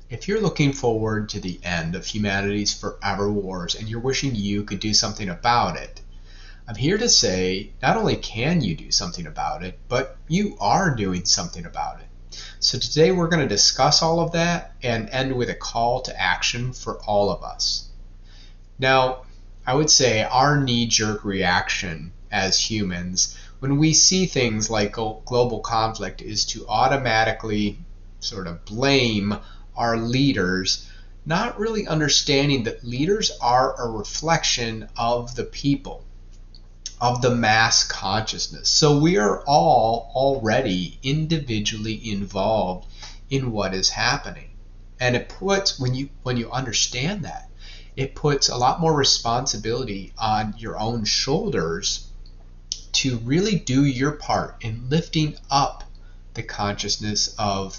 If you're looking forward to the end of humanity's forever wars and you're wishing you could do something about it, I'm here to say not only can you do something about it, but you are doing something about it. So today we're going to discuss all of that and end with a call to action for all of us. Now, I would say our knee-jerk reaction as humans when we see things like global conflict is to automatically sort of blame our leaders, not really understanding that leaders are a reflection of the people, of the mass consciousness. So we are all already individually involved in what is happening. And it puts, when you understand that, it puts a lot more responsibility on your own shoulders to really do your part in lifting up the consciousness of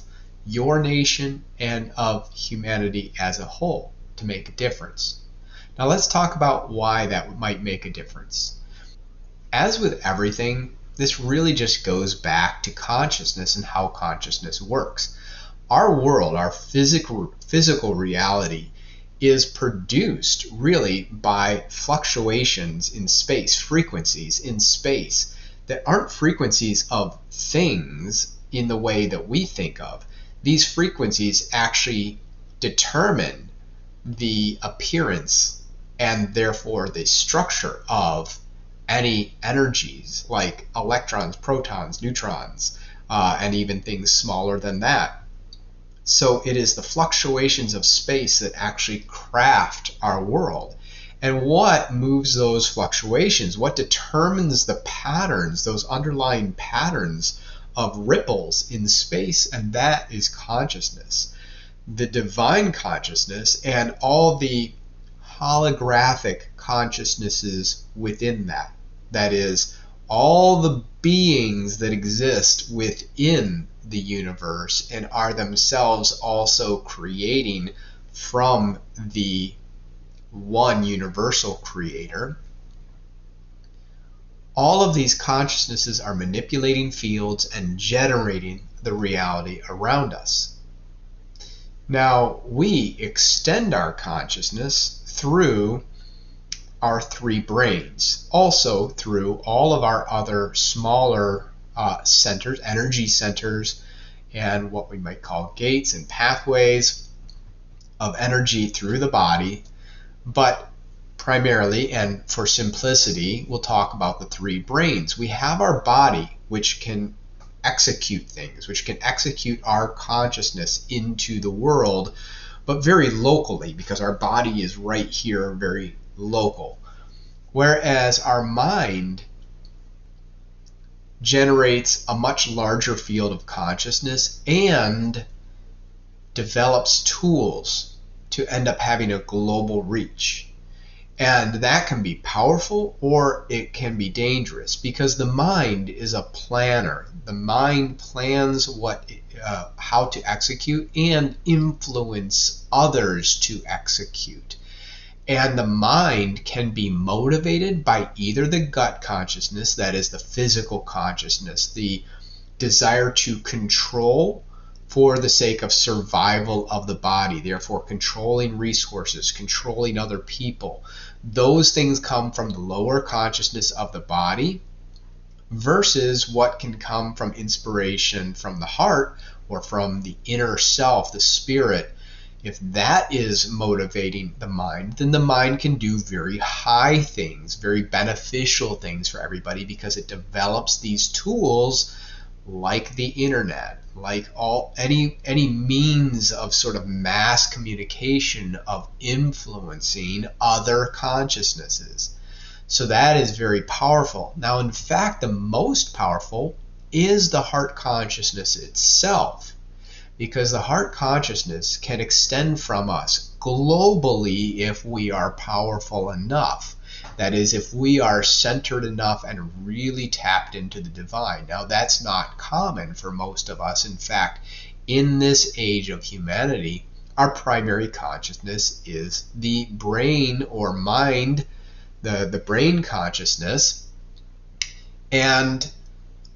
your nation and of humanity as a whole to make a difference. Now let's talk about why that might make a difference. As with everything, this really just goes back to consciousness and how consciousness works. Our world, our physical reality, is produced really by fluctuations in space, frequencies in space that aren't frequencies of things in the way that we think of. These frequencies actually determine the appearance and therefore the structure of any energies like electrons, protons, neutrons, and even things smaller than that. So it is the fluctuations of space that actually craft our world. And what moves those fluctuations? What determines the patterns, those underlying patterns of ripples in space? And that is consciousness. The divine consciousness and all the holographic consciousnesses within that. That is, all the beings that exist within the universe and are themselves also creating from the one universal creator. All of these consciousnesses are manipulating fields and generating the reality around us. Now, we extend our consciousness through our three brains, also through all of our other smaller centers, energy centers, and what we might call gates and pathways of energy through the body. But primarily, and for simplicity, we'll talk about the three brains. We have our body, which can execute things, which can execute our consciousness into the world, but very locally, because our body is right here, very local. Whereas our mind generates a much larger field of consciousness and develops tools to end up having a global reach. And that can be powerful or it can be dangerous because the mind is a planner. The mind plans how to execute and influence others to execute. And the mind can be motivated by either the gut consciousness, that is the physical consciousness, the desire to control for the sake of survival of the body, therefore controlling resources, controlling other people. Those things come from the lower consciousness of the body versus what can come from inspiration from the heart or from the inner self, the spirit. If that is motivating the mind, then the mind can do very high things, very beneficial things for everybody because it develops these tools like the internet, like any means of sort of mass communication of influencing other consciousnesses. So that is very powerful. Now, in fact, the most powerful is the heart consciousness itself, because the heart consciousness can extend from us globally if we are powerful enough. That is, if we are centered enough and really tapped into the divine. Now, that's not common for most of us. In fact, in this age of humanity, our primary consciousness is the brain or mind, the brain consciousness. And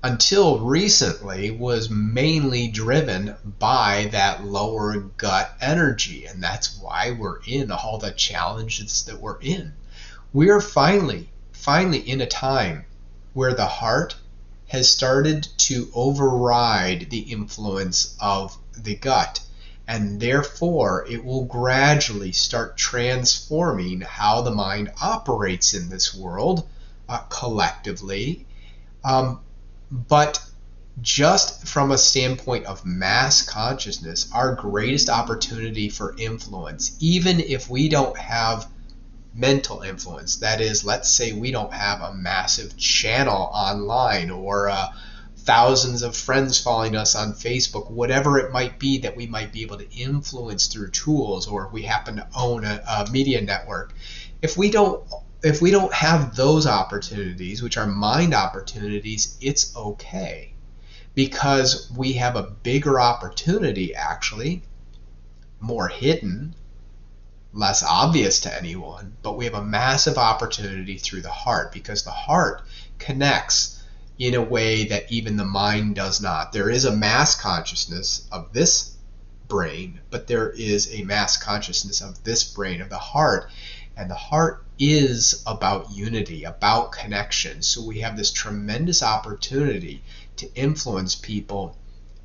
until recently was mainly driven by that lower gut energy. And that's why we're in all the challenges that we're in. We're finally in a time where the heart has started to override the influence of the gut. And therefore, it will gradually start transforming how the mind operates in this world collectively. But just from a standpoint of mass consciousness, our greatest opportunity for influence, even if we don't have mental influence, that is, let's say we don't have a massive channel online or thousands of friends following us on Facebook, whatever it might be that we might be able to influence through tools, or we happen to own a media network. If we don't have those opportunities, which are mind opportunities, it's okay, because we have a bigger opportunity, actually, more hidden, less obvious to anyone, but we have a massive opportunity through the heart, because the heart connects in a way that even the mind does not. There is a mass consciousness of this brain, but there is a mass consciousness of this brain, of the heart, and the heart is about unity, about connection. So we have this tremendous opportunity to influence people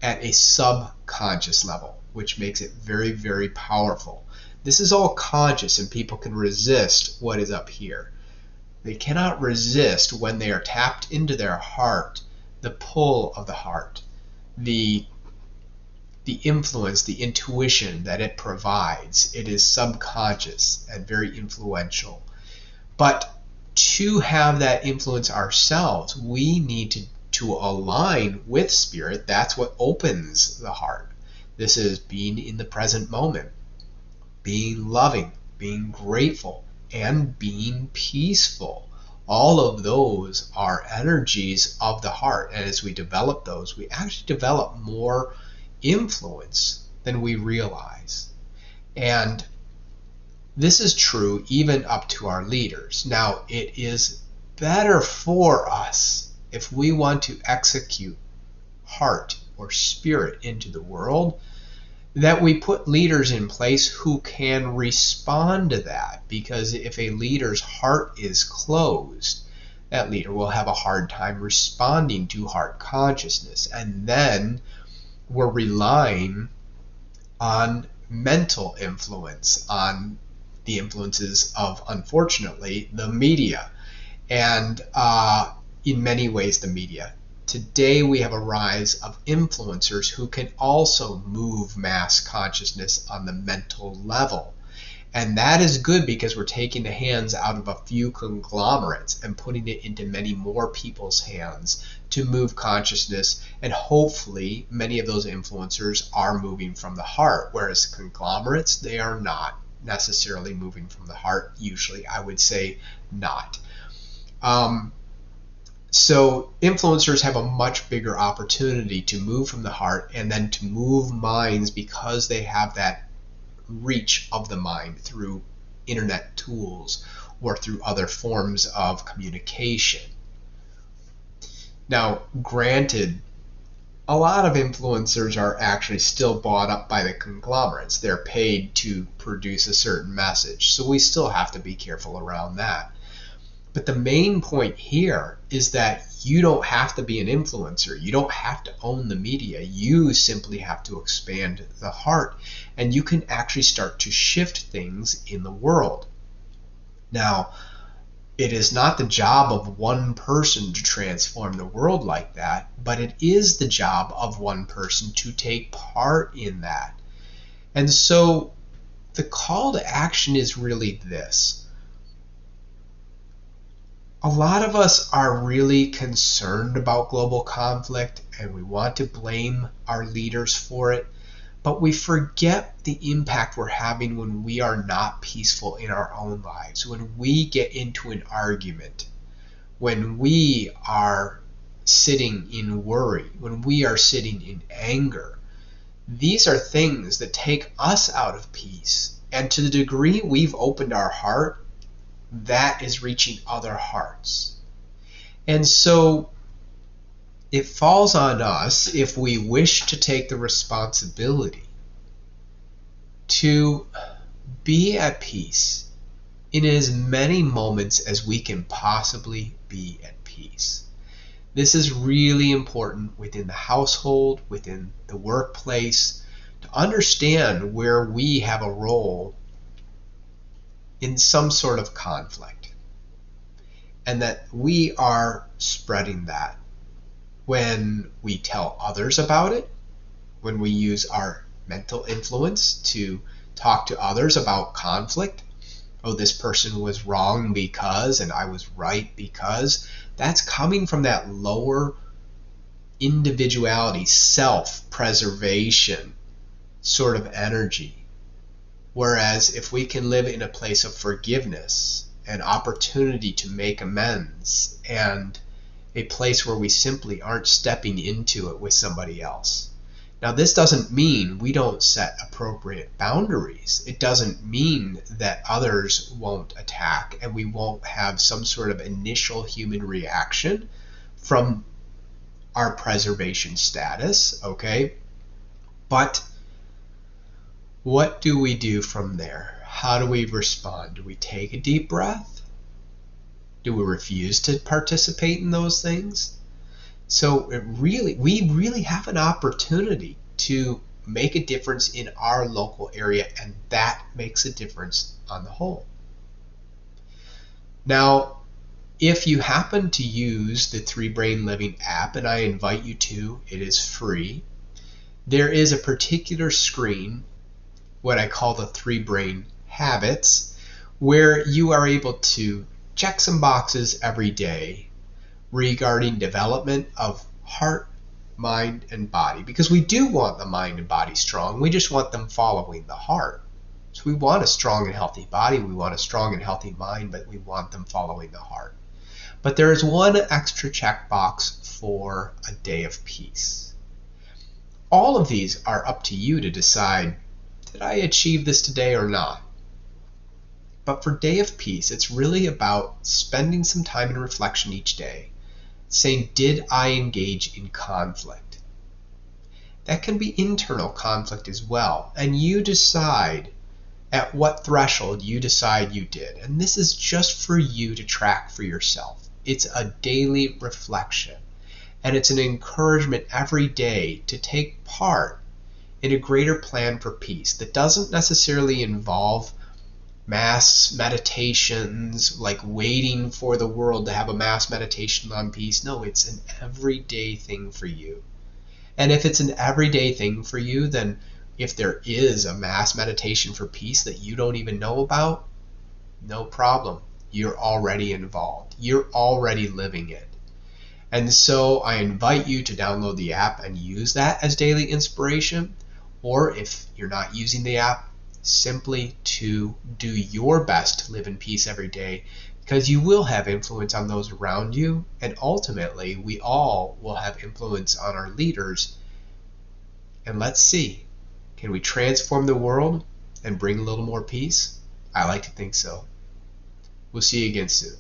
at a subconscious level, which makes it very, very powerful. This is all conscious, and people can resist what is up here. They cannot resist when they are tapped into their heart, the pull of the heart, the influence, the intuition that it provides. It is subconscious and very influential. But to have that influence ourselves, we need to align with spirit. That's what opens the heart. This is being in the present moment, being loving, being grateful, and being peaceful. All of those are energies of the heart. And as we develop those, we actually develop more influence than we realize. And this is true even up to our leaders. Now, it is better for us if we want to execute heart or spirit into the world, that we put leaders in place who can respond to that. Because if a leader's heart is closed, that leader will have a hard time responding to heart consciousness. And then we're relying on mental influence, on the influences of, unfortunately, the media, and in many ways the media. Today we have a rise of influencers who can also move mass consciousness on the mental level. And that is good, because we're taking the hands out of a few conglomerates and putting it into many more people's hands to move consciousness. And hopefully many of those influencers are moving from the heart, whereas conglomerates, they are not necessarily moving from the heart. Usually, I would say not. So influencers have a much bigger opportunity to move from the heart and then to move minds, because they have that reach of the mind through internet tools or through other forms of communication. Now, granted, a lot of influencers are actually still bought up by the conglomerates. They're paid to produce a certain message, so we still have to be careful around that. But the main point here is that you don't have to be an influencer. You don't have to own the media. You simply have to expand the heart, and you can actually start to shift things in the world. Now, it is not the job of one person to transform the world like that, but it is the job of one person to take part in that. And so the call to action is really this. A lot of us are really concerned about global conflict, and we want to blame our leaders for it, but we forget the impact we're having when we are not peaceful in our own lives, when we get into an argument, when we are sitting in worry, when we are sitting in anger. These are things that take us out of peace. And to the degree we've opened our heart, that is reaching other hearts. And so it falls on us, if we wish to take the responsibility, to be at peace in as many moments as we can possibly be at peace. This is really important within the household, within the workplace, to understand where we have a role in some sort of conflict, and that we are spreading that when we tell others about it, when we use our mental influence to talk to others about conflict. Oh, this person was wrong because, and I was right because. That's coming from that lower individuality, self-preservation sort of energy. Whereas if we can live in a place of forgiveness and opportunity to make amends, and a place where we simply aren't stepping into it with somebody else. Now, this doesn't mean we don't set appropriate boundaries. It doesn't mean that others won't attack and we won't have some sort of initial human reaction from our preservation status, okay? But what do we do from there? How do we respond? Do we take a deep breath? Do we refuse to participate in those things? So we really have an opportunity to make a difference in our local area, and that makes a difference on the whole. Now, if you happen to use the 3 Brain Living app, and I invite you to, it is free, there is a particular screen, what I call the 3 Brain Habits, where you are able to check some boxes every day regarding development of heart, mind, and body, because we do want the mind and body strong. We just want them following the heart. So we want a strong and healthy body, we want a strong and healthy mind, but we want them following the heart. But there is one extra checkbox for a day of peace. All of these are up to you to decide, did I achieve this today or not? But for Day of Peace, it's really about spending some time in reflection each day, saying, did I engage in conflict? That can be internal conflict as well, and you decide at what threshold you decide you did. And this is just for you to track for yourself. It's a daily reflection, and it's an encouragement every day to take part in a greater plan for peace that doesn't necessarily involve mass meditations, like waiting for the world to have a mass meditation on peace. No, it's an everyday thing for you. And if it's an everyday thing for you, then if there is a mass meditation for peace that you don't even know about, no problem. You're already involved. You're already living it. And so I invite you to download the app and use that as daily inspiration. Or if you're not using the app, simply to do your best to live in peace every day, because you will have influence on those around you, and ultimately we all will have influence on our leaders. And let's see, can we transform the world and bring a little more peace? I like to think so. We'll see you again soon.